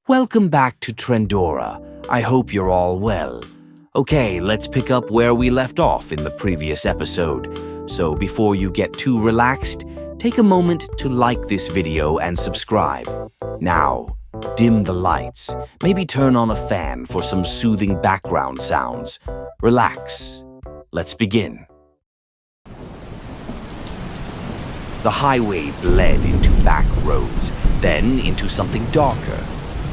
Welcome back to Trendora. I hope you're all well. Okay, let's pick up where we left off in the previous episode. So before you get too relaxed, take a moment to like this video and subscribe. Now, dim the lights. Maybe turn on a fan for some soothing background sounds. Relax. Let's begin. The highway bled into back roads, then into something darker.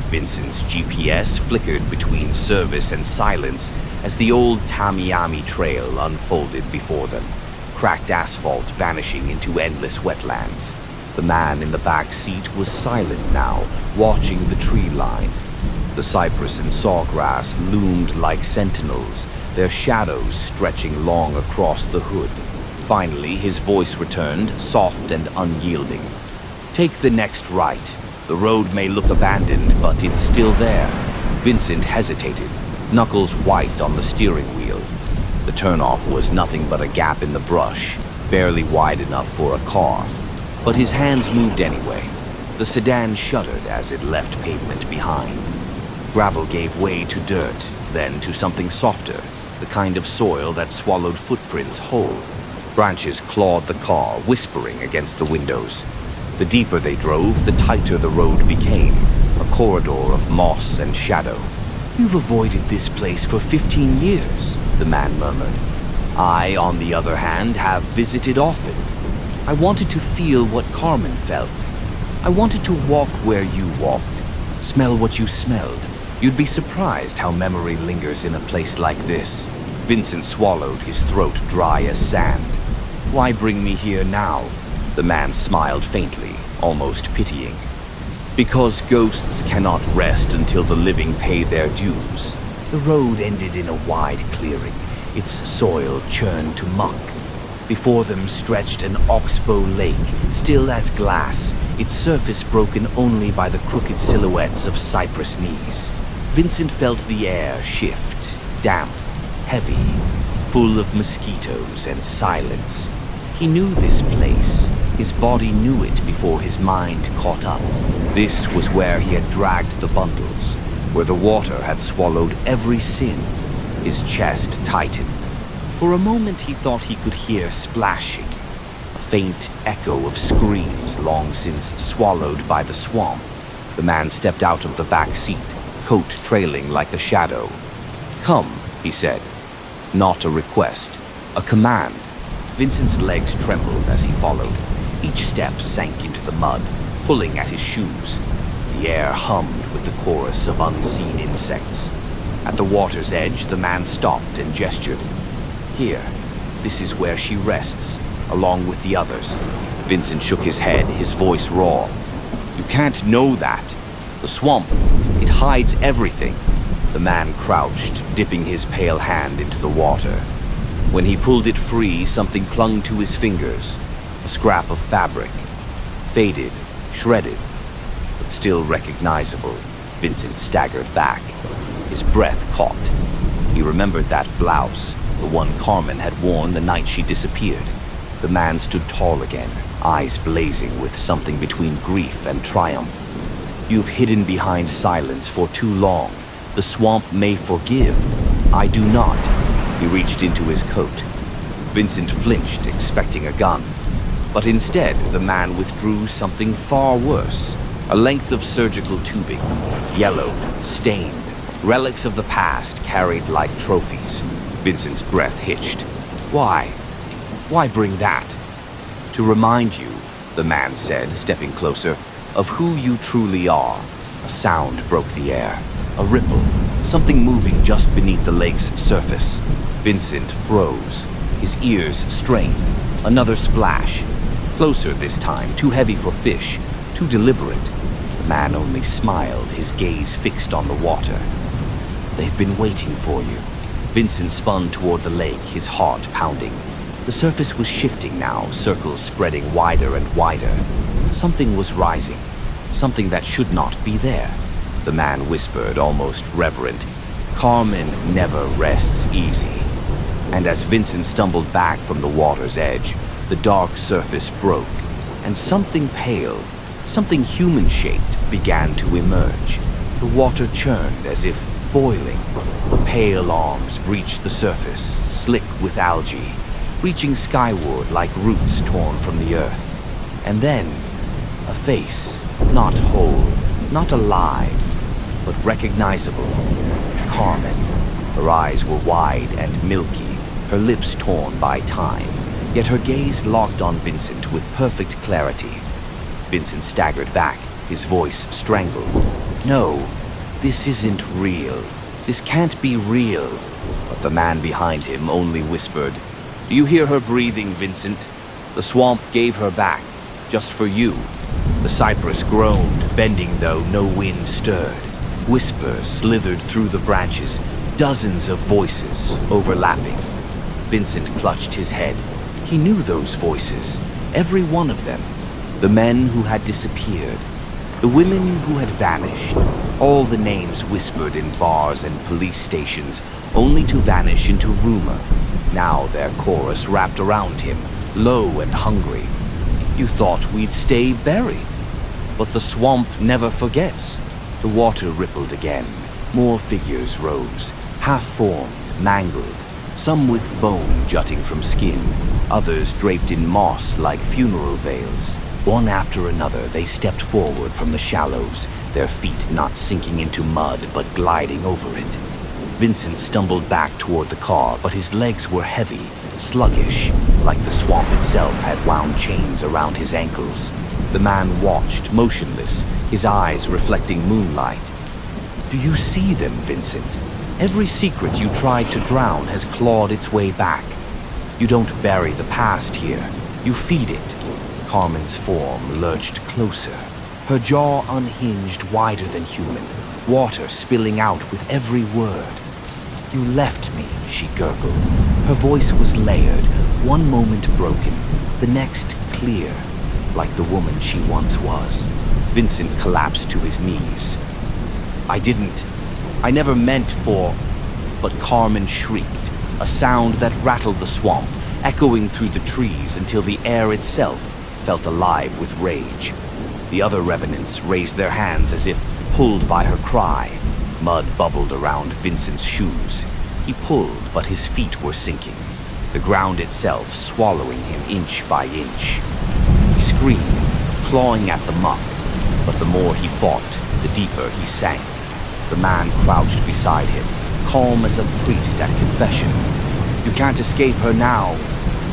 Vincent's GPS flickered between service and silence as the old Tamiami Trail unfolded before them, cracked asphalt vanishing into endless wetlands. The man in the back seat was silent now, watching the tree line. The cypress and sawgrass loomed like sentinels, their shadows stretching long across the hood. Finally, his voice returned, soft and unyielding. "Take the next right. The road may look abandoned, but it's still there." Vincent hesitated, knuckles white on the steering wheel. The turnoff was nothing but a gap in the brush, barely wide enough for a car. But his hands moved anyway. The sedan shuddered as it left pavement behind. Gravel gave way to dirt, then to something softer, the kind of soil that swallowed footprints whole. Branches clawed the car, whispering against the windows. The deeper they drove, the tighter the road became, a corridor of moss and shadow. "You've avoided this place for 15 years, the man murmured. "I, on the other hand, have visited often. I wanted to feel what Carmen felt. I wanted to walk where you walked, smell what you smelled. You'd be surprised how memory lingers in a place like this." Vincent swallowed, his throat dry as sand. "Why bring me here now?" The man smiled faintly, almost pitying. "Because ghosts cannot rest until the living pay their dues." The road ended in a wide clearing, its soil churned to muck. Before them stretched an oxbow lake, still as glass, its surface broken only by the crooked silhouettes of cypress knees. Vincent felt the air shift, damp, heavy, full of mosquitoes and silence. He knew this place. His body knew it before his mind caught up. This was where he had dragged the bundles, where the water had swallowed every sin. His chest tightened. For a moment he thought he could hear splashing, a faint echo of screams long since swallowed by the swamp. The man stepped out of the back seat, coat trailing like a shadow. "Come," he said. Not a request, a command. Vincent's legs trembled as he followed. Each step sank into the mud, pulling at his shoes. The air hummed with the chorus of unseen insects. At the water's edge, the man stopped and gestured. "Here, this is where she rests, along with the others." Vincent shook his head, his voice raw. "You can't know that. The swamp, it hides everything." The man crouched, dipping his pale hand into the water. When he pulled it free, something clung to his fingers. A scrap of fabric. Faded, shredded, but still recognizable. Vincent staggered back. His breath caught. He remembered that blouse, the one Carmen had worn the night she disappeared. The man stood tall again, eyes blazing with something between grief and triumph. "You've hidden behind silence for too long. The swamp may forgive. I do not." He reached into his coat. Vincent flinched, expecting a gun. But instead, the man withdrew something far worse. A length of surgical tubing, yellowed, stained, relics of the past carried like trophies. Vincent's breath hitched. "Why? Why bring that?" "To remind you," the man said, stepping closer, "of who you truly are." A sound broke the air. A ripple, something moving just beneath the lake's surface. Vincent froze, his ears strained. Another splash. Closer this time, too heavy for fish, too deliberate. The man only smiled, his gaze fixed on the water. "They've been waiting for you." Vincent spun toward the lake, his heart pounding. The surface was shifting now, circles spreading wider and wider. Something was rising, something that should not be there. The man whispered, almost reverent, "Carmen never rests easy." And as Vincent stumbled back from the water's edge, the dark surface broke, and something pale, something human-shaped, began to emerge. The water churned as if boiling. Pale arms breached the surface, slick with algae, reaching skyward like roots torn from the earth. And then, a face, not whole, not alive, but recognizable. Carmen. Her eyes were wide and milky, her lips torn by time, yet her gaze locked on Vincent with perfect clarity. Vincent staggered back, his voice strangled. "No, this isn't real. This can't be real." But the man behind him only whispered, "Do you hear her breathing, Vincent? The swamp gave her back, just for you." The cypress groaned, bending though no wind stirred. Whispers slithered through the branches, dozens of voices overlapping. Vincent clutched his head. He knew those voices, every one of them. The men who had disappeared, the women who had vanished, all the names whispered in bars and police stations, only to vanish into rumor. Now their chorus wrapped around him, low and hungry. "You thought we'd stay buried. But the swamp never forgets." The water rippled again. More figures rose, half-formed, mangled, some with bone jutting from skin, others draped in moss like funeral veils. One after another, they stepped forward from the shallows, their feet not sinking into mud but gliding over it. Vincent stumbled back toward the car, but his legs were heavy, sluggish, like the swamp itself had wound chains around his ankles. The man watched, motionless, his eyes reflecting moonlight. "Do you see them, Vincent? Every secret you tried to drown has clawed its way back. You don't bury the past here, you feed it." Carmen's form lurched closer, her jaw unhinged, wider than human, water spilling out with every word. "You left me," she gurgled. Her voice was layered, one moment broken, the next clear, like the woman she once was. Vincent collapsed to his knees. I never meant for..." But Carmen shrieked, a sound that rattled the swamp, echoing through the trees until the air itself felt alive with rage. The other revenants raised their hands as if pulled by her cry. Mud bubbled around Vincent's shoes. He pulled, but his feet were sinking, the ground itself swallowing him inch by inch. He screamed, clawing at the muck, but the more he fought, the deeper he sank. The man crouched beside him, calm as a priest at confession. "You can't escape her now.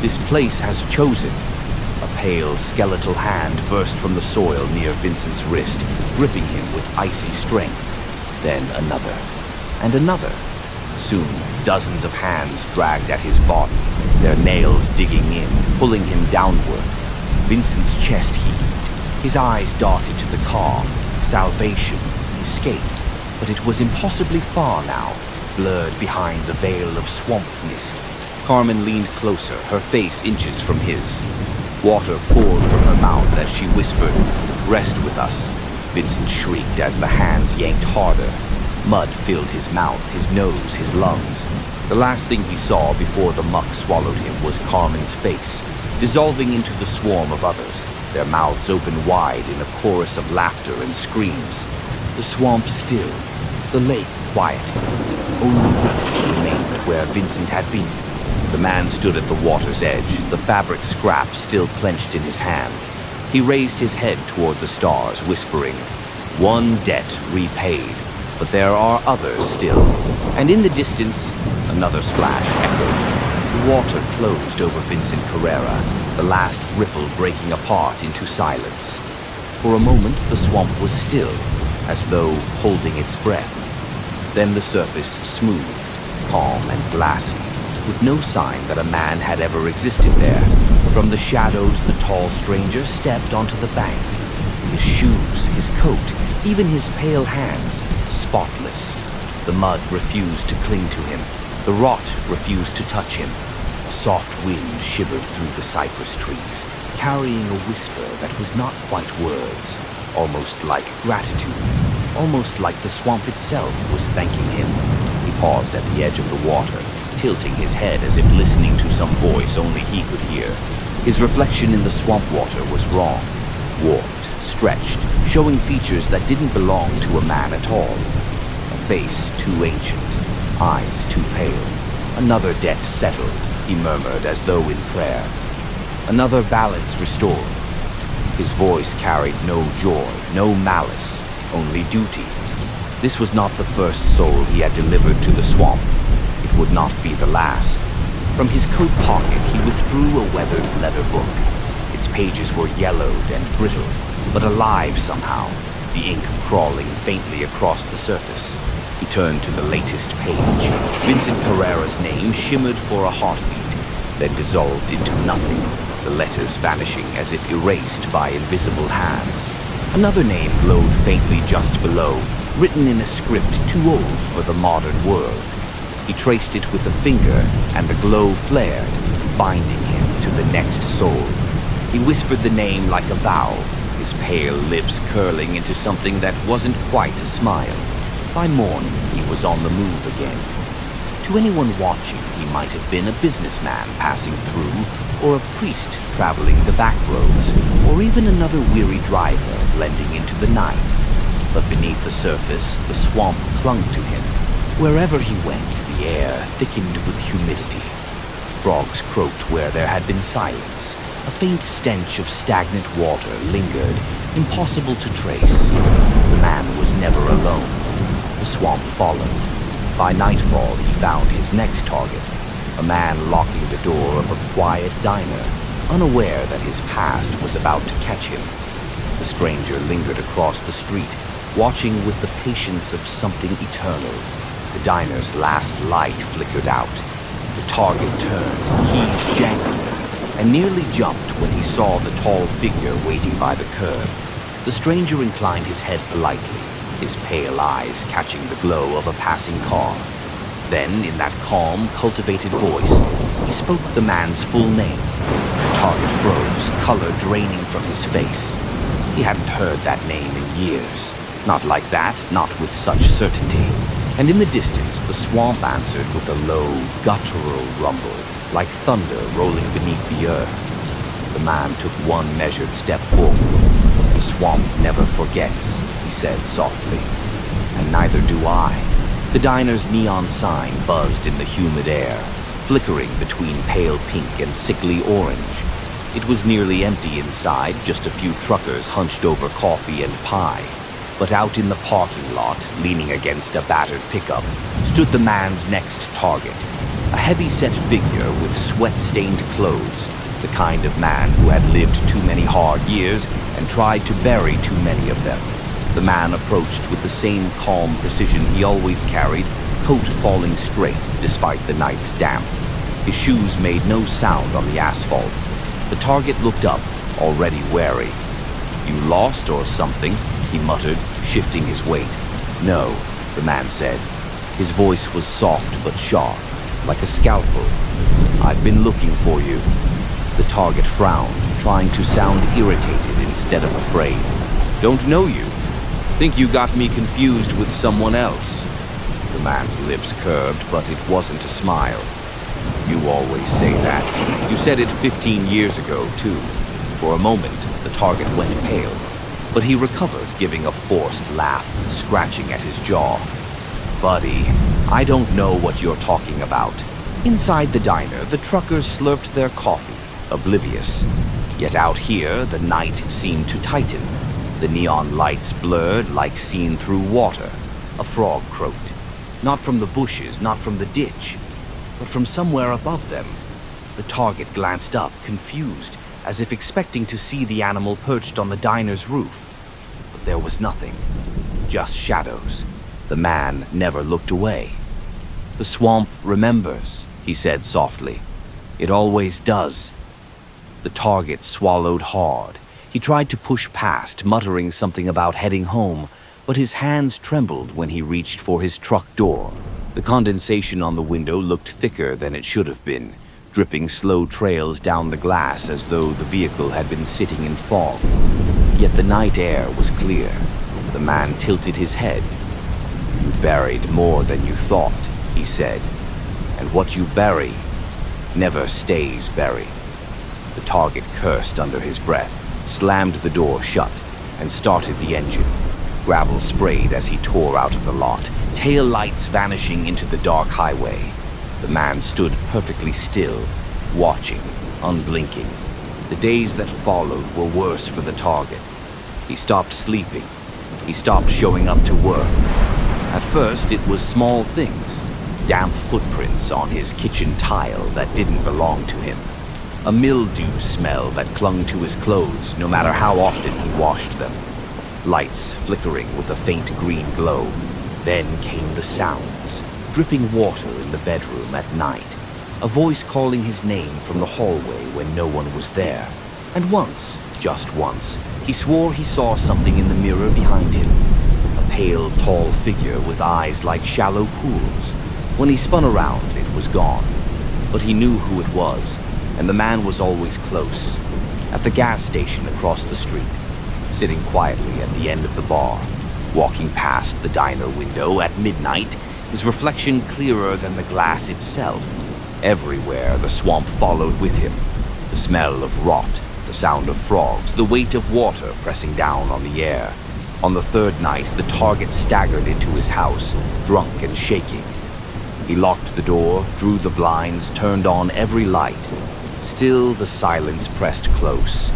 This place has chosen." A pale, skeletal hand burst from the soil near Vincent's wrist, gripping him with icy strength. Then another, and another. Soon, dozens of hands dragged at his body, their nails digging in, pulling him downward. Vincent's chest heaved. His eyes darted to the car. Salvation, escape. But it was impossibly far now, blurred behind the veil of swamp mist. Carmen leaned closer, her face inches from his. Water poured from her mouth as she whispered, "Rest with us." Vincent shrieked as the hands yanked harder. Mud filled his mouth, his nose, his lungs. The last thing he saw before the muck swallowed him was Carmen's face, dissolving into the swarm of others, their mouths open wide in a chorus of laughter and screams. The swamp still, the lake quiet. Only ripples remained where Vincent had been. The man stood at the water's edge, the fabric scrap still clenched in his hand. He raised his head toward the stars, whispering, "One debt repaid, but there are others still." And in the distance, another splash echoed. The water closed over Vincent Carrera, the last ripple breaking apart into silence. For a moment, the swamp was still, as though holding its breath. Then the surface smoothed, calm and glassy, with no sign that a man had ever existed there. From the shadows, the tall stranger stepped onto the bank. His shoes, his coat, even his pale hands, spotless. The mud refused to cling to him. The rot refused to touch him. A soft wind shivered through the cypress trees, carrying a whisper that was not quite words, almost like gratitude, almost like the swamp itself was thanking him. He paused at the edge of the water, tilting his head as if listening to some voice only he could hear. His reflection in the swamp water was wrong, warped, stretched, showing features that didn't belong to a man at all. A face too ancient, eyes too pale. Another debt settled, he murmured as though in prayer. Another balance restored. His voice carried no joy, no malice, only duty. This was not the first soul he had delivered to the swamp. It would not be the last. From his coat pocket, he withdrew a weathered leather book. Its pages were yellowed and brittle, but alive somehow, the ink crawling faintly across the surface. He turned to the latest page. Vincent Carrera's name shimmered for a heartbeat, then dissolved into nothing, the letters vanishing as if erased by invisible hands. Another name glowed faintly just below, written in a script too old for the modern world. He traced it with a finger, and the glow flared, binding him to the next soul. He whispered the name like a vow, his pale lips curling into something that wasn't quite a smile. By morning, he was on the move again. To anyone watching, he might have been a businessman passing through, or a priest traveling the back roads, or even another weary driver blending into the night. But beneath the surface, the swamp clung to him. Wherever he went, the air thickened with humidity. Frogs croaked where there had been silence. A faint stench of stagnant water lingered, impossible to trace. The man was never alone. The swamp followed. By nightfall, he found his next target, a man locking the door of a quiet diner, unaware that his past was about to catch him. The stranger lingered across the street, watching with the patience of something eternal. The diner's last light flickered out. The target turned, keys jangling, and nearly jumped when he saw the tall figure waiting by the curb. The stranger inclined his head politely, his pale eyes catching the glow of a passing car. Then, in that calm, cultivated voice, he spoke the man's full name. The target froze, color draining from his face. He hadn't heard that name in years. Not like that, not with such certainty. And in the distance, the swamp answered with a low, guttural rumble, like thunder rolling beneath the earth. The man took one measured step forward. The swamp never forgets, he said softly. And neither do I. The diner's neon sign buzzed in the humid air, flickering between pale pink and sickly orange. It was nearly empty inside, just a few truckers hunched over coffee and pie. But out in the parking lot, leaning against a battered pickup, stood the man's next target. A heavy-set figure with sweat-stained clothes, the kind of man who had lived too many hard years and tried to bury too many of them. The man approached with the same calm precision he always carried, coat falling straight despite the night's damp. His shoes made no sound on the asphalt. The target looked up, already wary. "You lost or something?" he muttered, shifting his weight. "No," the man said. His voice was soft but sharp, like a scalpel. "I've been looking for you." The target frowned, trying to sound irritated instead of afraid. "Don't know you. Think you got me confused with someone else." The man's lips curved, but it wasn't a smile. "You always say that. You said it 15 years ago, too." For a moment, the target went pale, but he recovered, giving a forced laugh, scratching at his jaw. "Buddy, I don't know what you're talking about." Inside the diner, the truckers slurped their coffee, oblivious. Yet out here, the night seemed to tighten. The neon lights blurred like seen through water. A frog croaked. Not from the bushes, not from the ditch, but from somewhere above them. The target glanced up, confused, as if expecting to see the animal perched on the diner's roof. But there was nothing. Just shadows. The man never looked away. "The swamp remembers," he said softly. "It always does." The target swallowed hard. He tried to push past, muttering something about heading home, but his hands trembled when he reached for his truck door. The condensation on the window looked thicker than it should have been, dripping slow trails down the glass as though the vehicle had been sitting in fog. Yet the night air was clear. The man tilted his head. "You buried more than you thought," he said. "And what you bury never stays buried." The target cursed under his breath, slammed the door shut, and started the engine. Gravel sprayed as he tore out of the lot, tail lights vanishing into the dark highway. The man stood perfectly still, watching, unblinking. The days that followed were worse for the target. He stopped sleeping. He stopped showing up to work. At first, it was small things. Damp footprints on his kitchen tile that didn't belong to him. A mildew smell that clung to his clothes no matter how often he washed them. Lights flickering with a faint green glow. Then came the sounds. Dripping water in the bedroom at night. A voice calling his name from the hallway when no one was there. And once, just once, he swore he saw something in the mirror behind him. A pale, tall figure with eyes like shallow pools. When he spun around, it was gone. But he knew who it was, and the man was always close. At the gas station across the street, sitting quietly at the end of the bar, walking past the diner window at midnight, his reflection clearer than the glass itself. Everywhere the swamp followed with him. The smell of rot, the sound of frogs, the weight of water pressing down on the air. On the third night, the target staggered into his house, drunk and shaking. He locked the door, drew the blinds, turned on every light. Still the silence pressed close.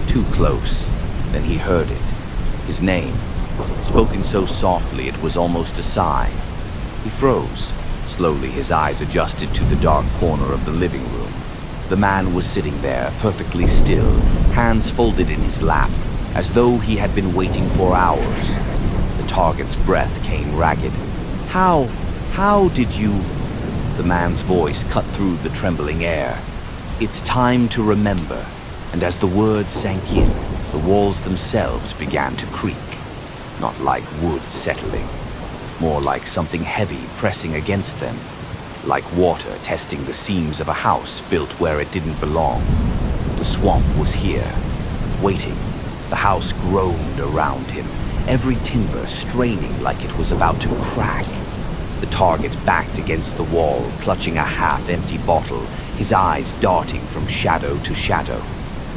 Too close. Then he heard it. His name, spoken so softly it was almost a sigh. He froze. Slowly his eyes adjusted to the dark corner of the living room. The man was sitting there, perfectly still, hands folded in his lap, as though he had been waiting for hours. The target's breath came ragged. How did you... The man's voice cut through the trembling air. It's time to remember. And as the words sank in, the walls themselves began to creak. Not like wood settling. More like something heavy pressing against them. Like water testing the seams of a house built where it didn't belong. The swamp was here, waiting. The house groaned around him, every timber straining like it was about to crack. The target backed against the wall, clutching a half-empty bottle, his eyes darting from shadow to shadow.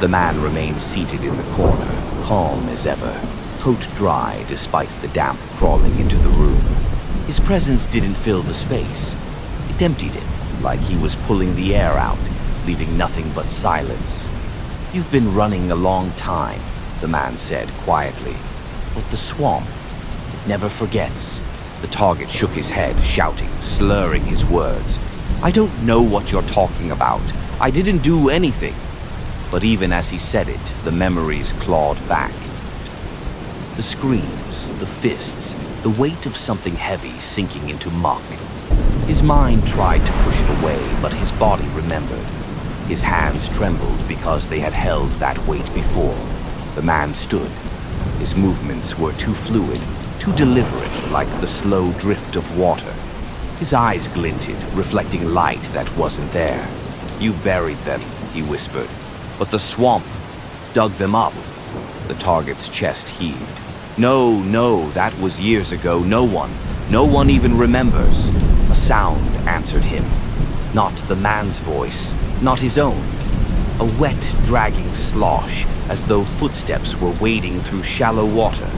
The man remained seated in the corner, calm as ever, coat dry despite the damp crawling into the room. His presence didn't fill the space. It emptied it, like he was pulling the air out, leaving nothing but silence. You've been running a long time, the man said quietly. But the swamp, it never forgets. The target shook his head, shouting, slurring his words. I don't know what you're talking about. I didn't do anything. But even as he said it, the memories clawed back. The screams, the fists, the weight of something heavy sinking into muck. His mind tried to push it away, but his body remembered. His hands trembled because they had held that weight before. The man stood. His movements were too fluid, too deliberate, like the slow drift of water. His eyes glinted, reflecting light that wasn't there. You buried them, he whispered. But the swamp dug them up. The target's chest heaved. No, that was years ago. No one even remembers. A sound answered him. Not the man's voice, not his own. A wet, dragging slosh, as though footsteps were wading through shallow water.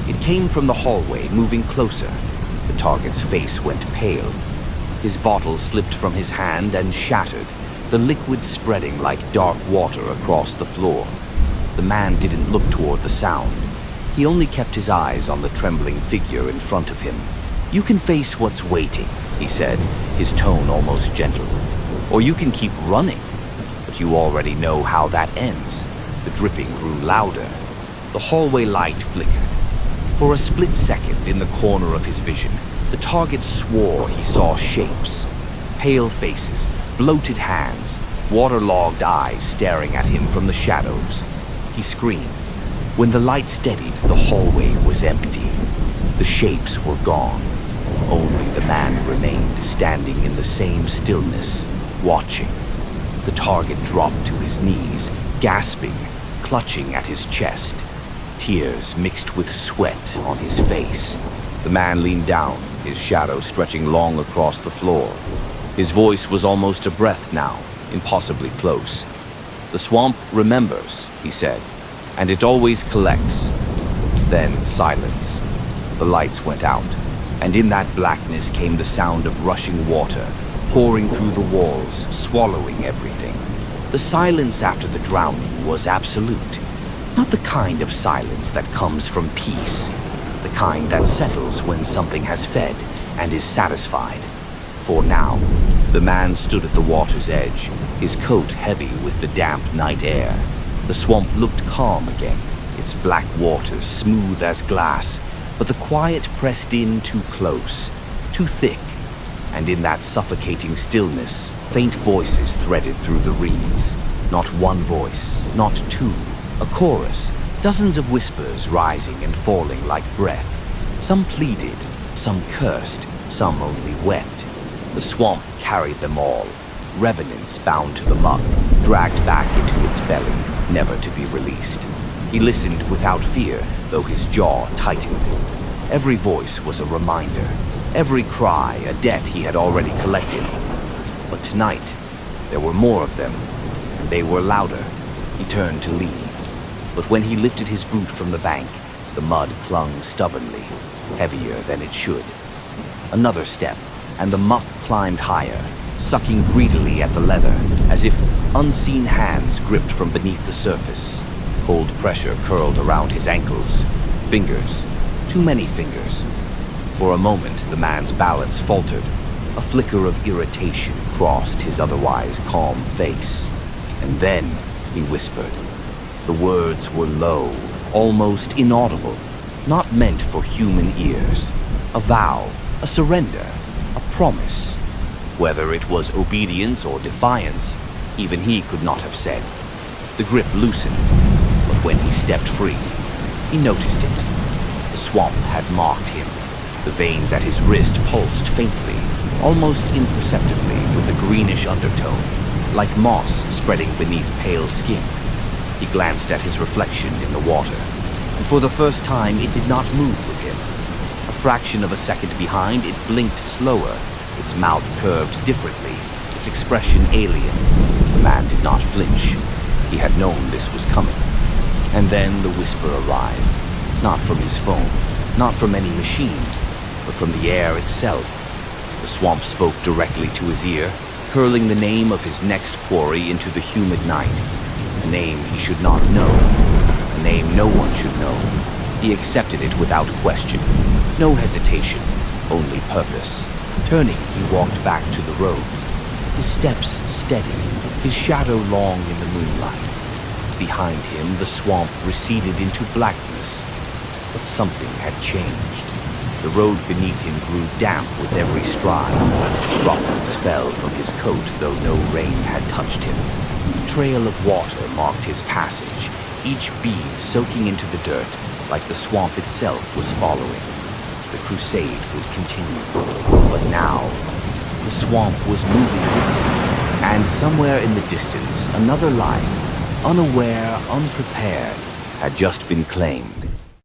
It came from the hallway, moving closer. The target's face went pale. His bottle slipped from his hand and shattered, the liquid spreading like dark water across the floor. The man didn't look toward the sound. He only kept his eyes on the trembling figure in front of him. You can face what's waiting, he said, his tone almost gentle. Or you can keep running. But you already know how that ends. The dripping grew louder. The hallway light flickered. For a split second in the corner of his vision, the target swore he saw shapes. Pale faces, bloated hands, waterlogged eyes staring at him from the shadows. He screamed. When the light steadied, the hallway was empty. The shapes were gone. Only the man remained standing in the same stillness, watching. The target dropped to his knees, gasping, clutching at his chest. Tears mixed with sweat on his face. The man leaned down, his shadow stretching long across the floor. His voice was almost a breath now, impossibly close. The swamp remembers, he said, and it always collects. Then silence. The lights went out, and in that blackness came the sound of rushing water, pouring through the walls, swallowing everything. The silence after the drowning was absolute. Not the kind of silence that comes from peace. The kind that settles when something has fed and is satisfied. For now, the man stood at the water's edge, his coat heavy with the damp night air. The swamp looked calm again, its black waters smooth as glass, but the quiet pressed in too close, too thick, and in that suffocating stillness, faint voices threaded through the reeds. Not one voice, not two, a chorus, dozens of whispers rising and falling like breath. Some pleaded, some cursed, some only wept. The swamp carried them all, revenants bound to the muck, dragged back into its belly, never to be released. He listened without fear, though his jaw tightened. Every voice was a reminder, every cry a debt he had already collected. But tonight, there were more of them, and they were louder. He turned to leave, but when he lifted his boot from the bank, the mud clung stubbornly, heavier than it should. Another step, and the muck climbed higher, sucking greedily at the leather, as if unseen hands gripped from beneath the surface. Cold pressure curled around his ankles. Fingers, too many fingers. For a moment, the man's balance faltered. A flicker of irritation crossed his otherwise calm face. And then he whispered. The words were low, almost inaudible, not meant for human ears. A vow, a surrender, a promise. Whether it was obedience or defiance, even he could not have said. The grip loosened, but when he stepped free, he noticed it. The swamp had marked him. The veins at his wrist pulsed faintly, almost imperceptibly with a greenish undertone, like moss spreading beneath pale skin. He glanced at his reflection in the water, and for the first time it did not move with him. A fraction of a second behind, it blinked slower, its mouth curved differently, its expression alien. The man did not flinch. He had known this was coming. And then the whisper arrived, not from his phone, not from any machine, but from the air itself. The swamp spoke directly to his ear, hurling the name of his next quarry into the humid night. A name he should not know, a name no one should know. He accepted it without question, no hesitation, only purpose. Turning, he walked back to the road, his steps steady, his shadow long in the moonlight. Behind him, the swamp receded into blackness, but something had changed. The road beneath him grew damp with every stride. Droplets fell from his coat, though no rain had touched him. A trail of water marked his passage, each bead soaking into the dirt, like the swamp itself was following. The crusade would continue, but now, the swamp was moving with him, and somewhere in the distance, another life, unaware, unprepared, had just been claimed.